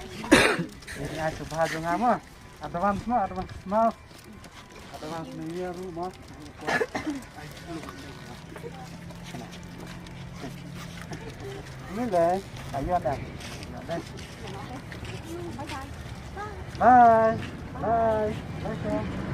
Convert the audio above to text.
Ini ai subha jonga mo. Advance mo, advance mo. Advance New Year mo. Ini le, ayo dah. Bye. Bye. Bye.